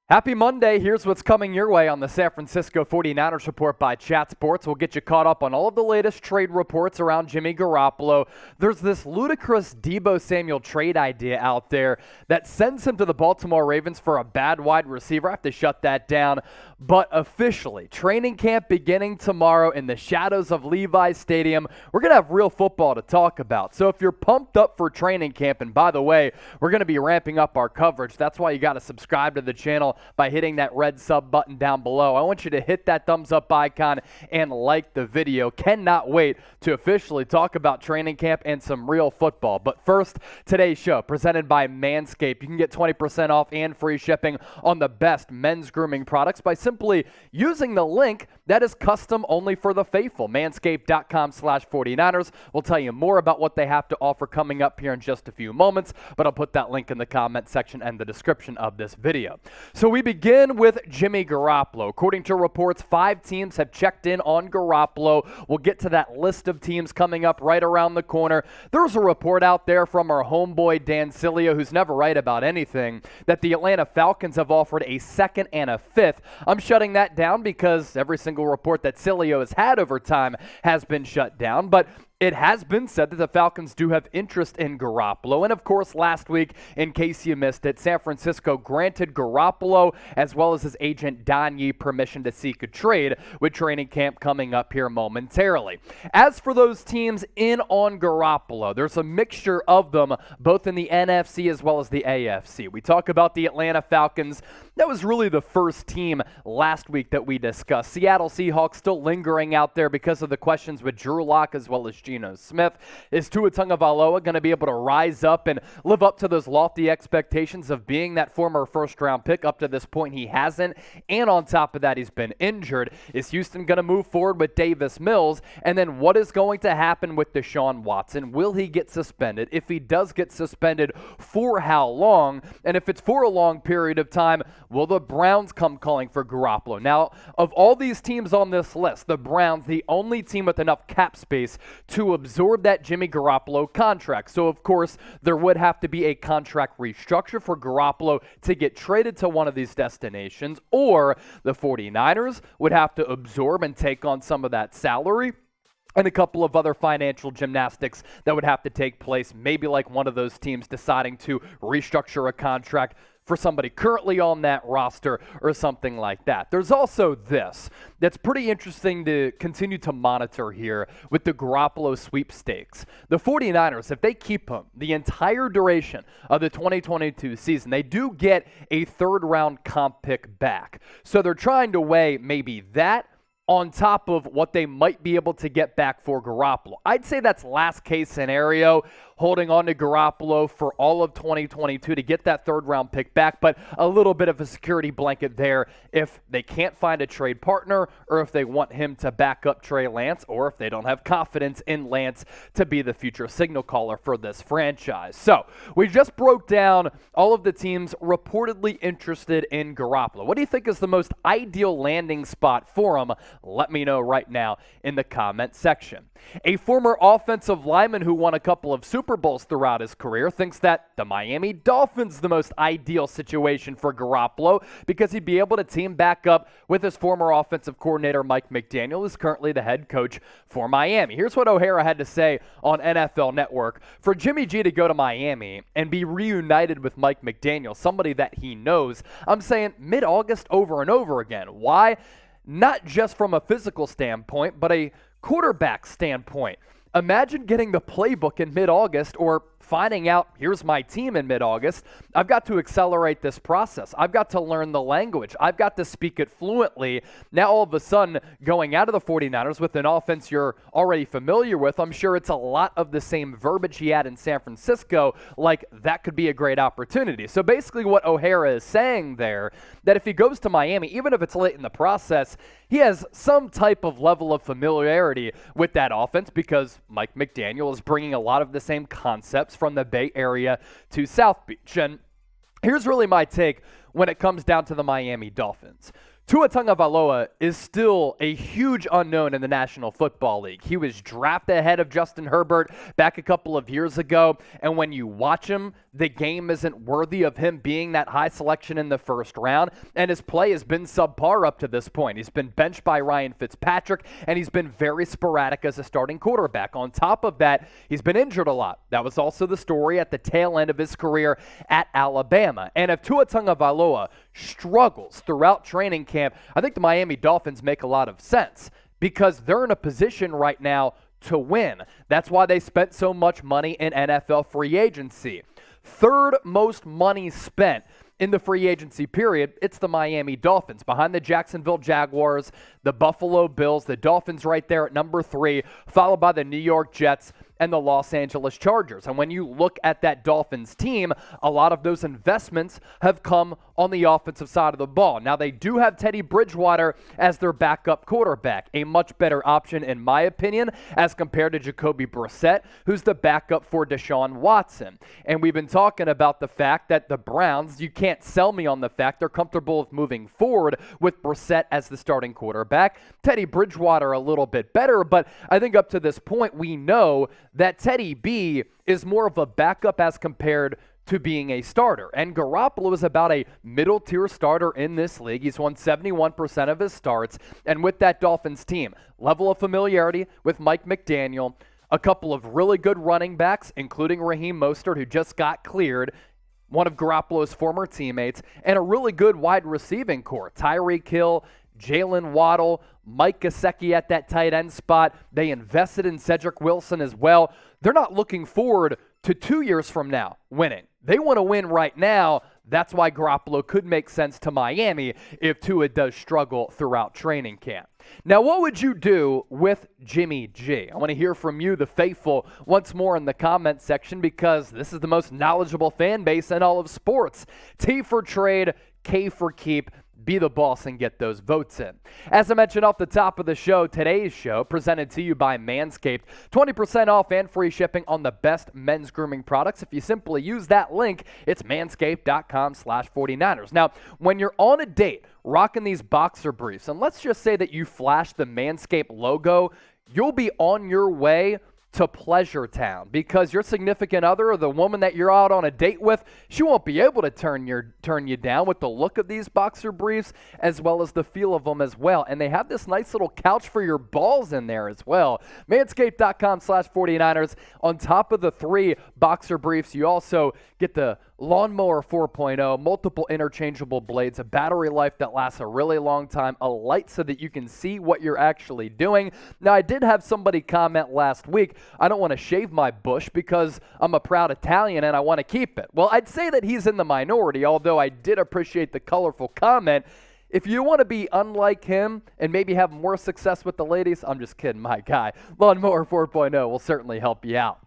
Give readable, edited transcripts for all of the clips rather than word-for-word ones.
Happy Monday. Here's what's coming your way on the San Francisco 49ers Report by Chat Sports. We'll get you caught up on all of the latest trade reports around Jimmy Garoppolo. There's this ludicrous Deebo Samuel trade idea out there that sends him to the Baltimore Ravens for a bad wide receiver. I have to shut that down. But officially, training camp beginning tomorrow in the shadows of Levi's Stadium. We're going to have real football to talk about. So if you're pumped up for training camp, and by the way, we're going to be ramping up our coverage. That's why you got to subscribe to the channel by hitting that red sub button down below. I want you to hit that thumbs up icon and like the video. Cannot wait to officially talk about training camp and some real football. But first, today's show presented by Manscaped. You can get 20% off and free shipping on the best men's grooming products by simply using the link that is custom only for the faithful. Manscaped.com/49ers. We'll tell you more about what they have to offer coming up here in just a few moments, but I'll put that link in the comment section and the description of this video. So we begin with Jimmy Garoppolo. According to reports, 5 teams have checked in on Garoppolo. We'll get to that list of teams coming up right around the corner. There's a report out there from our homeboy Dan Cilio, who's never right about anything, that the Atlanta Falcons have offered a 2nd and a 5th. I'm shutting that down because every single report that Cilio has had over time has been shut down. But it has been said that the Falcons do have interest in Garoppolo. And, of course, last week, in case you missed it, San Francisco granted Garoppolo as well as his agent Don Yee permission to seek a trade, with training camp coming up here momentarily. As for those teams in on Garoppolo, there's a mixture of them, both in the NFC as well as the AFC. We talk about the Atlanta Falcons. That was really the first team last week that we discussed. Seattle Seahawks still lingering out there because of the questions with Drew Lock as well as Geno Smith. Is Tua Tagovailoa going to be able to rise up and live up to those lofty expectations of being that former first-round pick? Up to this point, he hasn't. And on top of that, he's been injured. Is Houston going to move forward with Davis Mills? And then what is going to happen with Deshaun Watson? Will he get suspended? If he does get suspended, for how long? And if it's for a long period of time, will the Browns come calling for Garoppolo? Now, of all these teams on this list, the Browns, the only team with enough cap space to absorb that Jimmy Garoppolo contract. So, of course, there would have to be a contract restructure for Garoppolo to get traded to one of these destinations, or the 49ers would have to absorb and take on some of that salary, and a couple of other financial gymnastics that would have to take place, maybe like one of those teams deciding to restructure a contract for somebody currently on that roster or something like that. There's also this that's pretty interesting to continue to monitor here with the Garoppolo sweepstakes. The 49ers, if they keep him the entire duration of the 2022 season, they do get a third-round comp pick back. So they're trying to weigh maybe that on top of what they might be able to get back for Garoppolo. I'd say that's last case scenario, holding on to Garoppolo for all of 2022 to get that third-round pick back, but a little bit of a security blanket there if they can't find a trade partner, or if they want him to back up Trey Lance, or if they don't have confidence in Lance to be the future signal caller for this franchise. So we just broke down all of the teams reportedly interested in Garoppolo. What do you think is the most ideal landing spot for him? Let me know right now in the comment section. A former offensive lineman who won a couple of Super Bowls throughout his career thinks that the Miami Dolphins the most ideal situation for Garoppolo because he'd be able to team back up with his former offensive coordinator Mike McDaniel, who's currently the head coach for Miami. Here's what O'Hara had to say on NFL Network. For Jimmy G to go to Miami and be reunited with Mike McDaniel, somebody that he knows, I'm saying mid-August over and over again. Why? Not just from a physical standpoint, but a quarterback standpoint. Imagine getting the playbook in mid-August, or finding out, here's my team in mid-August. I've got to accelerate this process. I've got to learn the language. I've got to speak it fluently. Now, all of a sudden, going out of the 49ers with an offense you're already familiar with, I'm sure it's a lot of the same verbiage he had in San Francisco. Like, that could be a great opportunity. So basically what O'Hara is saying there, that if he goes to Miami, even if it's late in the process, he has some type of level of familiarity with that offense because Mike McDaniel is bringing a lot of the same concepts from the Bay Area to South Beach. And here's really my take when it comes down to the Miami Dolphins. Tua Tagovailoa is still a huge unknown in the National Football League. He was drafted ahead of Justin Herbert back a couple of years ago, and when you watch him, the game isn't worthy of him being that high selection in the first round, and his play has been subpar up to this point. He's been benched by Ryan Fitzpatrick, and he's been very sporadic as a starting quarterback. On top of that, he's been injured a lot. That was also the story at the tail end of his career at Alabama. And if Tua Tagovailoa struggles throughout training camp, I think the Miami Dolphins make a lot of sense because they're in a position right now to win. That's why they spent so much money in NFL free agency. Third most money spent in the free agency period, it's the Miami Dolphins. Behind the Jacksonville Jaguars, the Buffalo Bills, the Dolphins right there at number 3, followed by the New York Jets and the Los Angeles Chargers. And when you look at that Dolphins team, a lot of those investments have come on the offensive side of the ball. Now, they do have Teddy Bridgewater as their backup quarterback, a much better option, in my opinion, as compared to Jacoby Brissett, who's the backup for Deshaun Watson. And we've been talking about the fact that the Browns, you can't sell me on the fact they're comfortable with moving forward with Brissett as the starting quarterback. Teddy Bridgewater a little bit better, but I think up to this point, we know that Teddy B is more of a backup as compared to being a starter. And Garoppolo is about a middle-tier starter in this league. He's won 71% of his starts. And with that Dolphins team, level of familiarity with Mike McDaniel, a couple of really good running backs, including Raheem Mostert, who just got cleared, one of Garoppolo's former teammates, and a really good wide receiving core. Tyreek Hill, Jalen Waddle, Mike Gesicki at that tight end spot. They invested in Cedric Wilson as well. They're not looking forward to 2 years from now winning. They want to win right now. That's why Garoppolo could make sense to Miami if Tua does struggle throughout training camp. Now, what would you do with Jimmy G? I want to hear from you, the faithful, once more in the comment section, because this is the most knowledgeable fan base in all of sports. T for trade, K for keep. Be the boss and get those votes in. As I mentioned off the top of the show, today's show presented to you by Manscaped. 20% off and free shipping on the best men's grooming products. If you simply use that link, it's manscaped.com/49ers. Now, when you're on a date rocking these boxer briefs, and let's just say that you flash the Manscaped logo, you'll be on your way to Pleasure Town, because your significant other or the woman that you're out on a date with, she won't be able to turn you down with the look of these boxer briefs as well as the feel of them as well. And they have this nice little couch for your balls in there as well. Manscaped.com/49ers. On top of the 3 boxer briefs, you also get the Lawnmower 4.0, multiple interchangeable blades, a battery life that lasts a really long time, a light so that you can see what you're actually doing. Now, I did have somebody comment last week, I don't want to shave my bush because I'm a proud Italian and I want to keep it. Well, I'd say that he's in the minority, although I did appreciate the colorful comment. If you want to be unlike him and maybe have more success with the ladies, I'm just kidding, my guy. Lawnmower 4.0 will certainly help you out.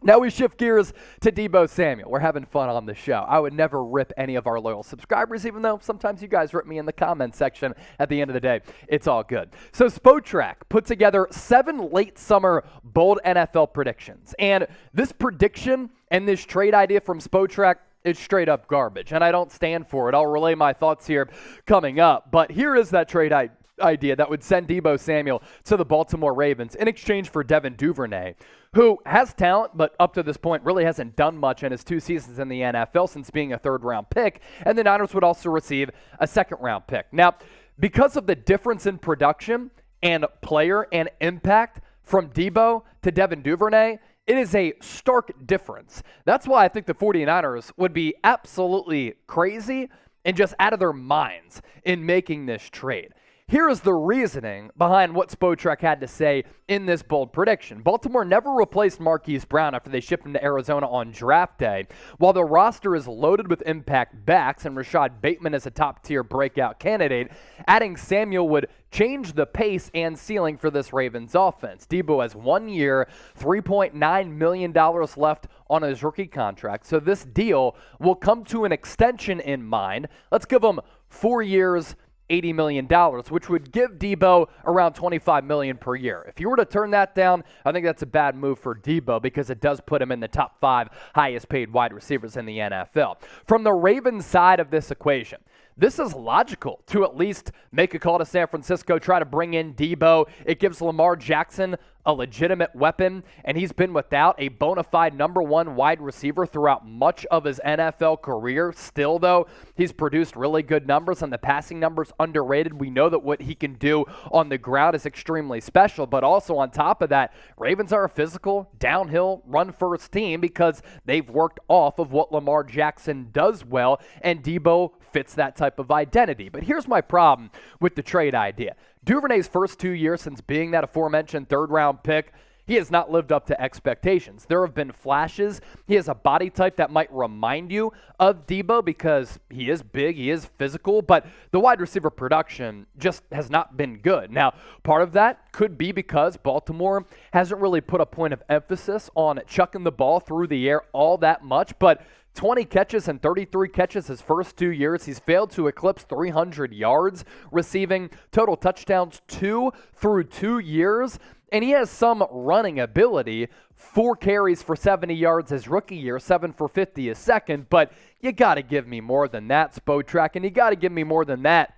Now we shift gears to Deebo Samuel. We're having fun on the show. I would never rip any of our loyal subscribers, even though sometimes you guys rip me in the comments section. At the end of the day, it's all good. So Spotrac put together 7 late summer bold NFL predictions. And this prediction and this trade idea from Spotrac, it's straight up garbage. And I don't stand for it. I'll relay my thoughts here coming up. But here is that trade idea that would send Deebo Samuel to the Baltimore Ravens in exchange for Devin Duvernay, who has talent, but up to this point really hasn't done much in his 2 seasons in the NFL since being a 3rd-round pick, and the Niners would also receive a 2nd-round pick. Now, because of the difference in production and player and impact from Deebo to Devin Duvernay, it is a stark difference. That's why I think the 49ers would be absolutely crazy and just out of their minds in making this trade. Here is the reasoning behind what Spotrac had to say in this bold prediction. Baltimore never replaced Marquise Brown after they shipped him to Arizona on draft day. While the roster is loaded with impact backs and Rashad Bateman is a top-tier breakout candidate, adding Samuel would change the pace and ceiling for this Ravens offense. Deebo has 1 year, $3.9 million left on his rookie contract, so this deal will come to an extension in mind. Let's give him 4 years, $80 million, which would give Deebo around $25 million per year. If you were to turn that down, I think that's a bad move for Deebo because it does put him in the top 5 highest paid wide receivers in the NFL. From the Ravens side of this equation, this is logical to at least make a call to San Francisco, try to bring in Deebo. It gives Lamar Jackson a legitimate weapon, and he's been without a bona fide number one wide receiver throughout much of his NFL career. Still, though, he's produced really good numbers, and the passing numbers underrated. We know that what he can do on the ground is extremely special, but also on top of that, Ravens are a physical, downhill, run-first team because they've worked off of what Lamar Jackson does well, and Deebo fits that type of identity. But here's my problem with the trade idea. Duvernay's first 2 years since being that aforementioned third-round pick, he has not lived up to expectations. There have been flashes. He has a body type that might remind you of Deebo because he is big, he is physical, but the wide receiver production just has not been good. Now, part of that could be because Baltimore hasn't really put a point of emphasis on chucking the ball through the air all that much, but 20 catches and 33 catches his first 2 years. He's failed to eclipse 300 yards receiving, total touchdowns 2 through 2 years. And he has some running ability, 4 carries for 70 yards his rookie year, 7 for 50 his second. But you got to give me more than that, Spotrac, and you got to give me more than that,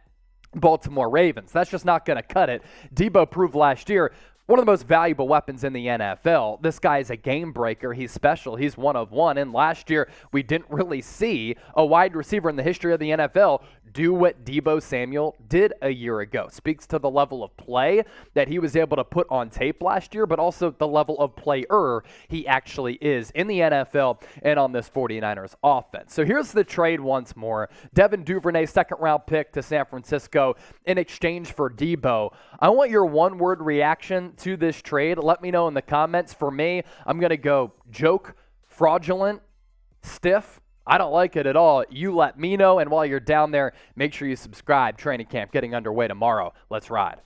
Baltimore Ravens. That's just not going to cut it. Deebo proved last year one of the most valuable weapons in the NFL. This guy is a game breaker. He's special. He's one of one. And last year, we didn't really see a wide receiver in the history of the NFL do what Deebo Samuel did a year ago. Speaks to the level of play that he was able to put on tape last year, but also the level of player he actually is in the NFL and on this 49ers offense. So here's the trade once more. Devin Duvernay, second-round pick to San Francisco in exchange for Deebo. I want your one-word reaction to this trade. Let me know in the comments. For me, I'm going to go joke, fraudulent, stiff. I don't like it at all. You let me know, and while you're down there, make sure you subscribe. Training camp getting underway tomorrow. Let's ride.